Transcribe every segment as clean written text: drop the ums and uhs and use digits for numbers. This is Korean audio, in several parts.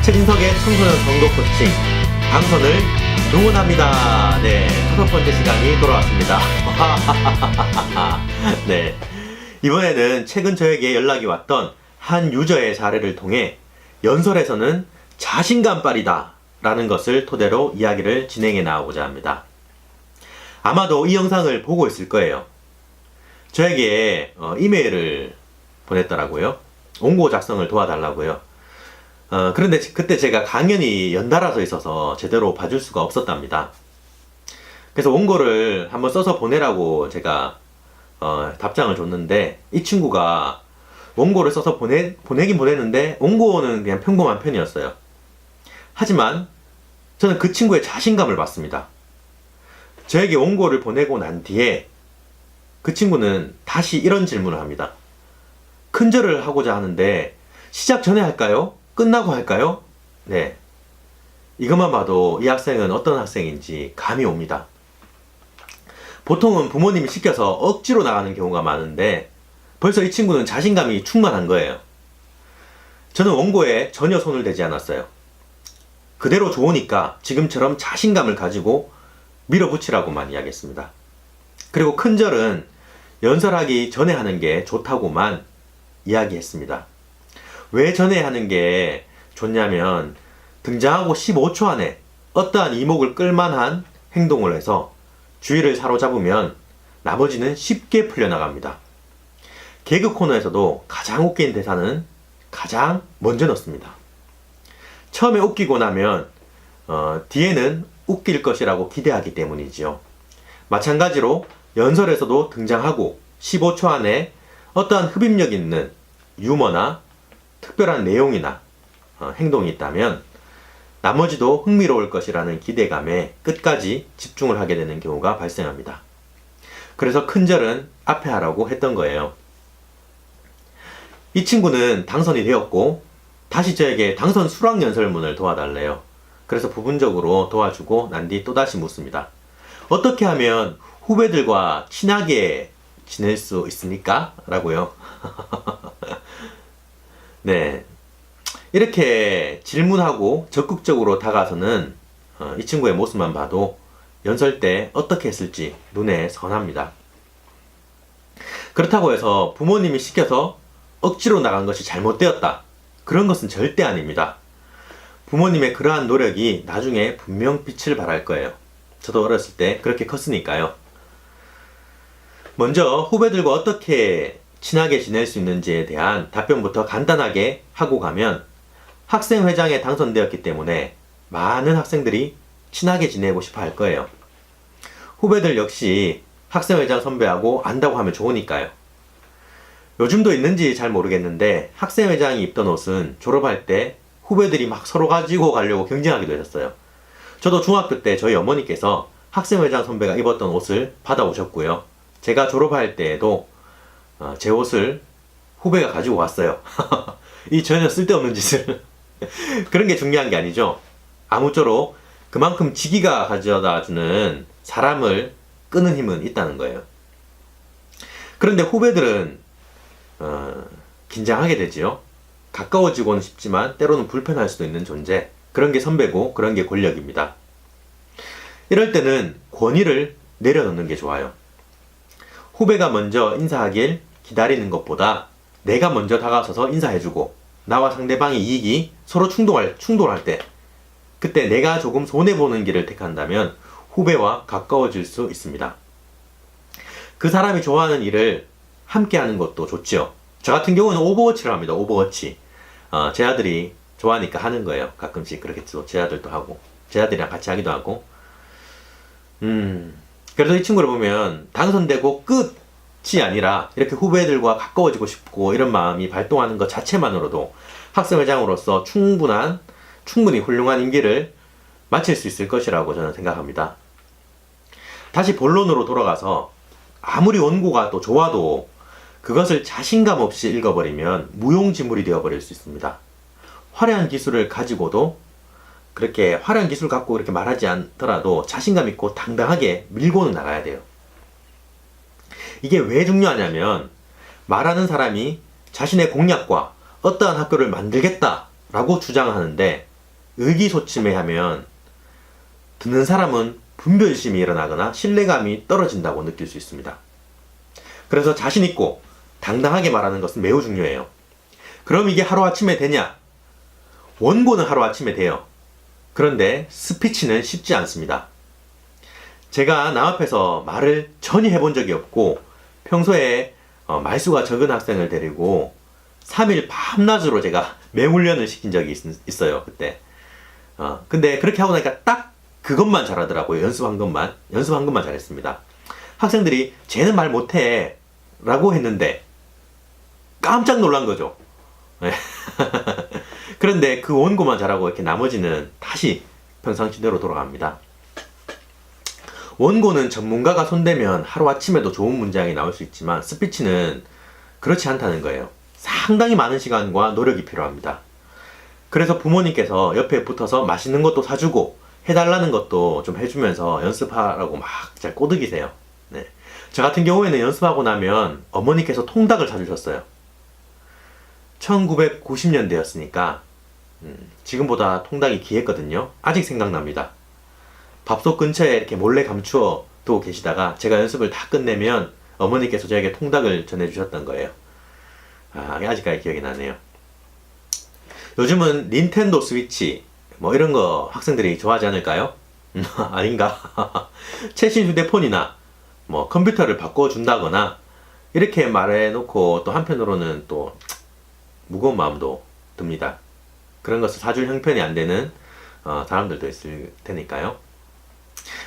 최진석의 청소년 정도 코칭 당선을 응원합니다. 네, 5번째 시간이 돌아왔습니다. 네, 이번에는 최근 저에게 연락이 왔던 한 유저의 사례를 통해 연설에서는 자신감빨이다 라는 것을 토대로 이야기를 진행해 나가고자 합니다. 아마도 이 영상을 보고 있을 거예요. 저에게 이메일을 보냈더라고요. 원고 작성을 도와달라고요. 그런데 그때 제가 강연이 연달아서 있어서 제대로 봐줄 수가 없었답니다. 그래서 원고를 한번 써서 보내라고 제가 답장을 줬는데, 이 친구가 원고를 써서 보내긴 보냈는데 원고는 그냥 평범한 편이었어요. 하지만 저는 그 친구의 자신감을 봤습니다. 저에게 원고를 보내고 난 뒤에 그 친구는 다시 이런 질문을 합니다. 큰절을 하고자 하는데 시작 전에 할까요? 끝나고 할까요? 네. 이것만 봐도 이 학생은 어떤 학생인지 감이 옵니다. 보통은 부모님이 시켜서 억지로 나가는 경우가 많은데 벌써 이 친구는 자신감이 충만한 거예요. 저는 원고에 전혀 손을 대지 않았어요. 그대로 좋으니까 지금처럼 자신감을 가지고 밀어붙이라고만 이야기했습니다. 그리고 큰절은 연설하기 전에 하는 게 좋다고만 이야기했습니다. 왜 전에 하는 게 좋냐면 등장하고 15초 안에 어떠한 이목을 끌만한 행동을 해서 주의를 사로잡으면 나머지는 쉽게 풀려나갑니다. 개그 코너에서도 가장 웃긴 대사는 가장 먼저 넣습니다. 처음에 웃기고 나면 뒤에는 웃길 것이라고 기대하기 때문이지요. 마찬가지로 연설에서도 등장하고 15초 안에 어떠한 흡입력 있는 유머나 특별한 내용이나 행동이 있다면 나머지도 흥미로울 것이라는 기대감에 끝까지 집중을 하게 되는 경우가 발생합니다. 그래서 큰절은 앞에 하라고 했던 거예요. 이 친구는 당선이 되었고 다시 저에게 당선 수락 연설문을 도와달래요. 그래서 부분적으로 도와주고 난 뒤 또다시 묻습니다. 어떻게 하면 후배들과 친하게 지낼 수 있습니까? 라고요. 네, 이렇게 질문하고 적극적으로 다가서는 이 친구의 모습만 봐도 연설 때 어떻게 했을지 눈에 선합니다. 그렇다고 해서 부모님이 시켜서 억지로 나간 것이 잘못되었다, 그런 것은 절대 아닙니다. 부모님의 그러한 노력이 나중에 분명 빛을 발할 거예요. 저도 어렸을 때 그렇게 컸으니까요. 먼저 후배들과 어떻게 친하게 지낼 수 있는지에 대한 답변부터 간단하게 하고 가면 학생회장에 당선되었기 때문에 많은 학생들이 친하게 지내고 싶어 할 거예요. 후배들 역시 학생회장 선배하고 안다고 하면 좋으니까요. 요즘도 있는지 잘 모르겠는데 학생회장이 입던 옷은 졸업할 때 후배들이 막 서로 가지고 가려고 경쟁하기도 했었어요. 저도 중학교 때 저희 어머니께서 학생회장 선배가 입었던 옷을 받아오셨고요. 제가 졸업할 때에도 제 옷을 후배가 가지고 왔어요. 이 전혀 쓸데없는 짓을. 그런 게 중요한 게 아니죠. 아무쪼록 그만큼 지기가 가져다주는 사람을 끄는 힘은 있다는 거예요. 그런데 후배들은 긴장하게 되지요. 가까워지고는 싶지만 때로는 불편할 수도 있는 존재, 그런 게 선배고 그런 게 권력입니다. 이럴 때는 권위를 내려놓는 게 좋아요. 후배가 먼저 인사하길 기다리는 것보다 내가 먼저 다가서서 인사해주고 나와 상대방의 이익이 서로 충돌할 때, 그때 내가 조금 손해보는 길을 택한다면 후배와 가까워질 수 있습니다. 그 사람이 좋아하는 일을 함께 하는 것도 좋죠. 저 같은 경우는 오버워치를 합니다. 오버워치. 제 아들이 좋아하니까 하는 거예요. 가끔씩 그렇게 또 제 아들도 하고 제 아들이랑 같이 하기도 하고. 그래서 이 친구를 보면 당선되고 끝이 아니라 이렇게 후배들과 가까워지고 싶고 이런 마음이 발동하는 것 자체만으로도 학생회장으로서 충분히 훌륭한 임기를 마칠 수 있을 것이라고 저는 생각합니다. 다시 본론으로 돌아가서 아무리 원고가 또 좋아도 그것을 자신감 없이 읽어버리면 무용지물이 되어버릴 수 있습니다. 화려한 기술을 가지고도 그렇게 화려한 기술 갖고 이렇게 말하지 않더라도 자신감 있고 당당하게 밀고는 나가야 돼요. 이게 왜 중요하냐면 말하는 사람이 자신의 공약과 어떠한 학교를 만들겠다라고 주장하는데 의기소침해하면 듣는 사람은 분별심이 일어나거나 신뢰감이 떨어진다고 느낄 수 있습니다. 그래서 자신있고 당당하게 말하는 것은 매우 중요해요. 그럼 이게 하루아침에 되냐? 원고는 하루아침에 돼요. 그런데 스피치는 쉽지 않습니다. 제가 남 앞에서 말을 전혀 해본 적이 없고 평소에 말수가 적은 학생을 데리고 3일 밤낮으로 제가 맹훈련을 시킨 적이 있어요. 그때. 근데 그렇게 하고 나니까 딱 그것만 잘하더라고요. 연습한 것만 잘했습니다. 학생들이 쟤는 말 못해 라고 했는데 깜짝 놀란 거죠. 그런데 그 원고만 잘하고 이렇게 나머지는 다시 평상시대로 돌아갑니다. 원고는 전문가가 손대면 하루아침에도 좋은 문장이 나올 수 있지만 스피치는 그렇지 않다는 거예요. 상당히 많은 시간과 노력이 필요합니다. 그래서 부모님께서 옆에 붙어서 맛있는 것도 사주고 해달라는 것도 좀 해주면서 연습하라고 막 잘 꼬드기세요. 네. 저 같은 경우에는 연습하고 나면 어머니께서 통닭을 사주셨어요. 1990년대였으니까 지금보다 통닭이 귀했거든요. 아직 생각납니다. 밥솥 근처에 이렇게 몰래 감추어 두고 계시다가 제가 연습을 다 끝내면 어머니께서 저에게 통닭을 전해주셨던 거예요. 아직까지 기억이 나네요. 요즘은 닌텐도 스위치 뭐 이런 거 학생들이 좋아하지 않을까요? 아닌가? 최신 휴대폰이나 뭐 컴퓨터를 바꿔준다거나 이렇게 말해놓고 또 한편으로는 또 무거운 마음도 듭니다. 그런 것을 사줄 형편이 안 되는 사람들도 있을 테니까요.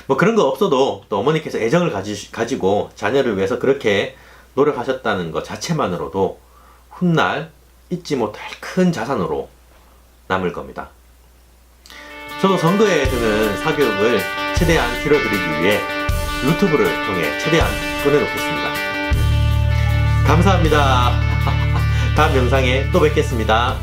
뭐 그런 거 없어도 또 어머니께서 애정을 가지고 자녀를 위해서 그렇게 노력하셨다는 것 자체만으로도 훗날 잊지 못할 큰 자산으로 남을 겁니다. 저도 선거에 드는 사교육을 최대한 길어드리기 위해 유튜브를 통해 최대한 꺼내놓겠습니다. 감사합니다. 다음 영상에 또 뵙겠습니다.